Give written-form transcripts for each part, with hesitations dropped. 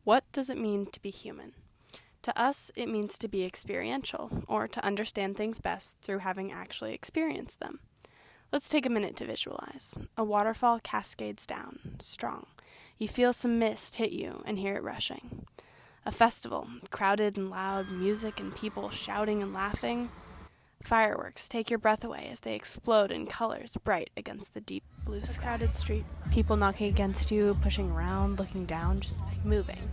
What does it mean to be human? To us, it means to be experiential, or to understand things best through having actually experienced them. Let's take a minute to visualize. A waterfall cascades down, strong. You feel some mist hit you and hear it rushing. A festival, crowded and loud, music and people shouting and laughing. Fireworks take your breath away as they explode in colors bright against the deep blue sky. A crowded street, people knocking against you, pushing around, looking down, just moving.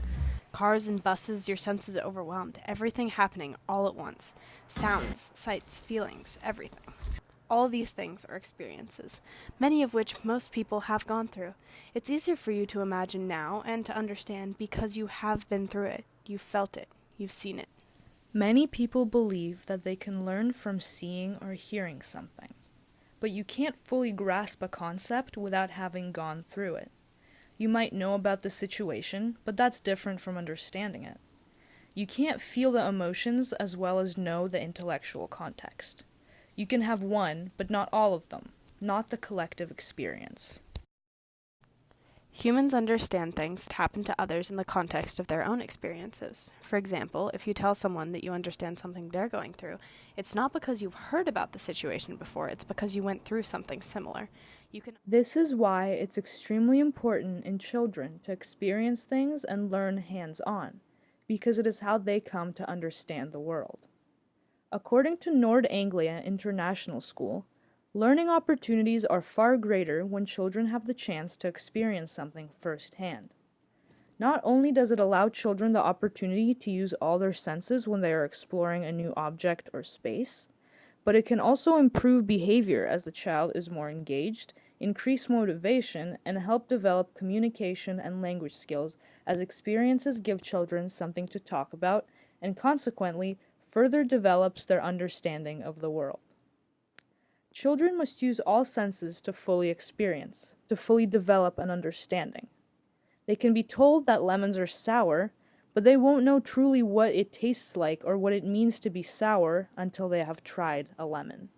Cars and buses, your senses overwhelmed, everything happening all at once. Sounds, sights, feelings, everything. All these things are experiences, many of which most people have gone through. It's easier for you to imagine now and to understand because you have been through it, you've felt it, you've seen it. Many people believe that they can learn from seeing or hearing something, but you can't fully grasp a concept without having gone through it. You might know about the situation, but that's different from understanding it. You can't feel the emotions as well as know the intellectual context. You can have one, but not all of them, not the collective experience. Humans understand things that happen to others in the context of their own experiences. For example, if you tell someone that you understand something they're going through, it's not because you've heard about the situation before, it's because you went through something similar. This is why it's extremely important in children to experience things and learn hands-on, because it is how they come to understand the world. According to Nord Anglia International School, learning opportunities are far greater when children have the chance to experience something firsthand. Not only does it allow children the opportunity to use all their senses when they are exploring a new object or space, but it can also improve behavior as the child is more engaged, increase motivation, and help develop communication and language skills as experiences give children something to talk about and consequently further develops their understanding of the world. Children must use all senses to fully experience, to fully develop an understanding. They can be told that lemons are sour, but they won't know truly what it tastes like or what it means to be sour until they have tried a lemon.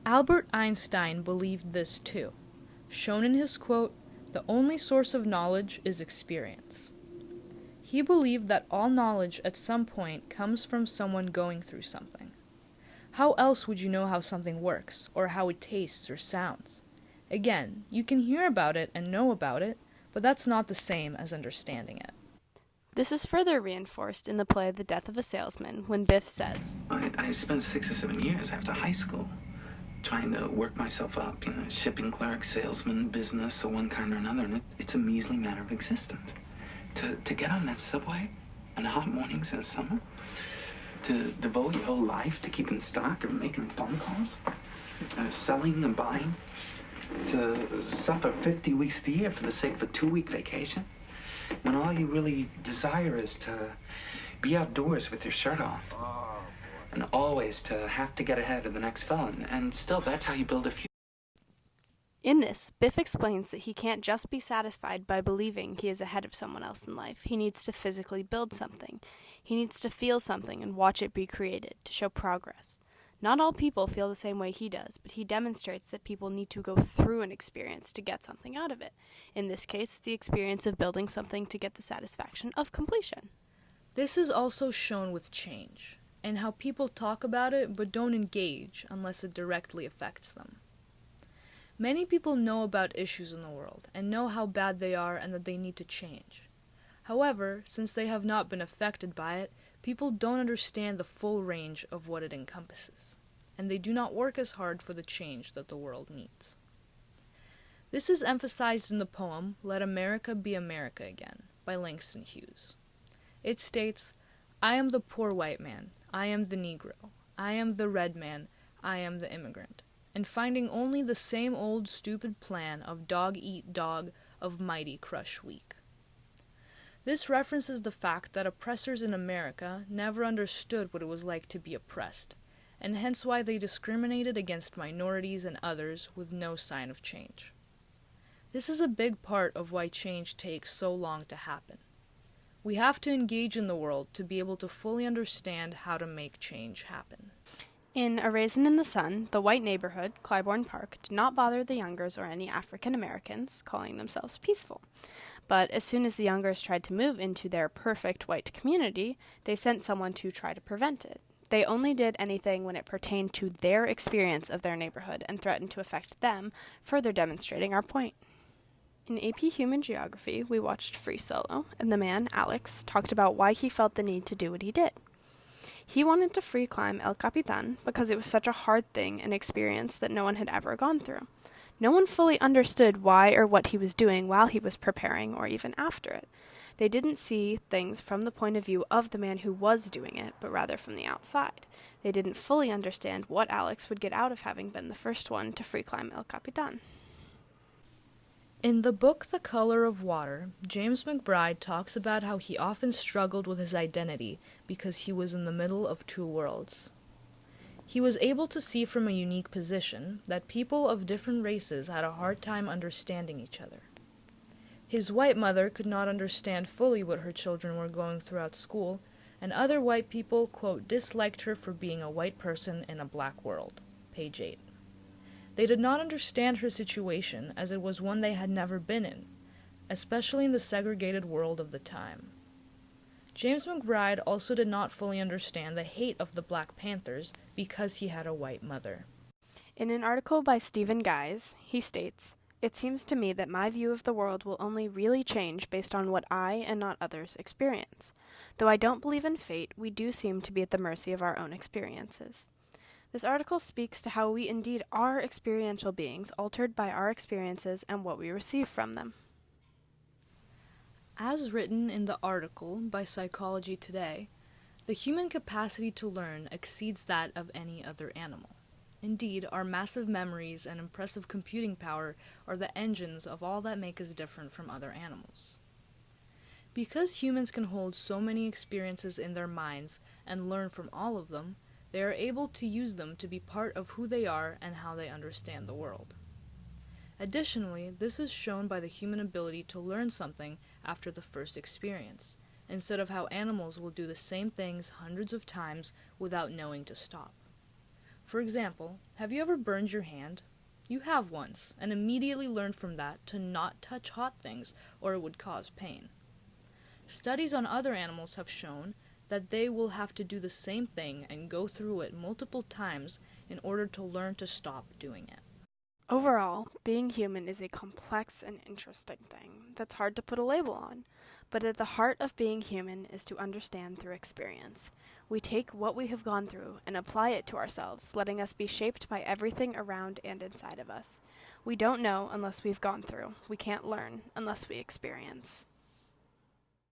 Albert Einstein believed this too, shown in his quote, "The only source of knowledge is experience." He believed that all knowledge at some point comes from someone going through something. How else would you know how something works, or how it tastes or sounds? Again, you can hear about it and know about it, but that's not the same as understanding it. This is further reinforced in the play The Death of a Salesman when Biff says, I spent 6 or 7 years after high school trying to work myself up, shipping clerk, salesman, business of one kind or another, and it's a measly matter of existence. To get on that subway on hot mornings in the summer, to devote your whole life to keeping stock and making phone calls, selling and buying, to suffer 50 weeks of the year for the sake of a 2-week vacation, when all you really desire is to be outdoors with your shirt off, and always to have to get ahead of the next fella, and still that's how you build a future. In this, Biff explains that he can't just be satisfied by believing he is ahead of someone else in life. He needs to physically build something. He needs to feel something and watch it be created, to show progress. Not all people feel the same way he does, but he demonstrates that people need to go through an experience to get something out of it. In this case, the experience of building something to get the satisfaction of completion. This is also shown with change, and how people talk about it but don't engage unless it directly affects them. Many people know about issues in the world and know how bad they are and that they need to change. However, since they have not been affected by it, people don't understand the full range of what it encompasses, and they do not work as hard for the change that the world needs. This is emphasized in the poem Let America Be America Again by Langston Hughes. It states, "I am the poor white man, I am the Negro, I am the red man, I am the immigrant, and finding only the same old stupid plan of dog eat dog, of mighty crush weak." This references the fact that oppressors in America never understood what it was like to be oppressed, and hence why they discriminated against minorities and others with no sign of change. This is a big part of why change takes so long to happen. We have to engage in the world to be able to fully understand how to make change happen. In A Raisin in the Sun, the white neighborhood, Clybourne Park, did not bother the Youngers or any African Americans, calling themselves peaceful. But as soon as the Youngers tried to move into their perfect white community, they sent someone to try to prevent it. They only did anything when it pertained to their experience of their neighborhood and threatened to affect them, further demonstrating our point. In AP Human Geography, we watched Free Solo, and the man, Alex, talked about why he felt the need to do what he did. He wanted to free climb El Capitan because it was such a hard thing and experience that no one had ever gone through. No one fully understood why or what he was doing while he was preparing or even after it. They didn't see things from the point of view of the man who was doing it, but rather from the outside. They didn't fully understand what Alex would get out of having been the first one to free climb El Capitan. In the book The Color of Water, James McBride talks about how he often struggled with his identity because he was in the middle of two worlds. He was able to see from a unique position that people of different races had a hard time understanding each other. His white mother could not understand fully what her children were going through at school, and other white people, quote, disliked her for being a white person in a black world. Page 8. They did not understand her situation as it was one they had never been in, especially in the segregated world of the time. James McBride also did not fully understand the hate of the Black Panthers because he had a white mother. In an article by Stephen Guise, he states, "It seems to me that my view of the world will only really change based on what I and not others experience. Though I don't believe in fate, we do seem to be at the mercy of our own experiences." This article speaks to how we indeed are experiential beings, altered by our experiences and what we receive from them. As written in the article by Psychology Today, the human capacity to learn exceeds that of any other animal. Indeed, our massive memories and impressive computing power are the engines of all that make us different from other animals. Because humans can hold so many experiences in their minds and learn from all of them, they are able to use them to be part of who they are and how they understand the world. Additionally, this is shown by the human ability to learn something after the first experience, instead of how animals will do the same things hundreds of times without knowing to stop. For example, have you ever burned your hand? You have once, and immediately learned from that to not touch hot things or it would cause pain. Studies on other animals have shown that they will have to do the same thing and go through it multiple times in order to learn to stop doing it. Overall, being human is a complex and interesting thing that's hard to put a label on, but at the heart of being human is to understand through experience. We take what we have gone through and apply it to ourselves, letting us be shaped by everything around and inside of us. We don't know unless we've gone through. We can't learn unless we experience.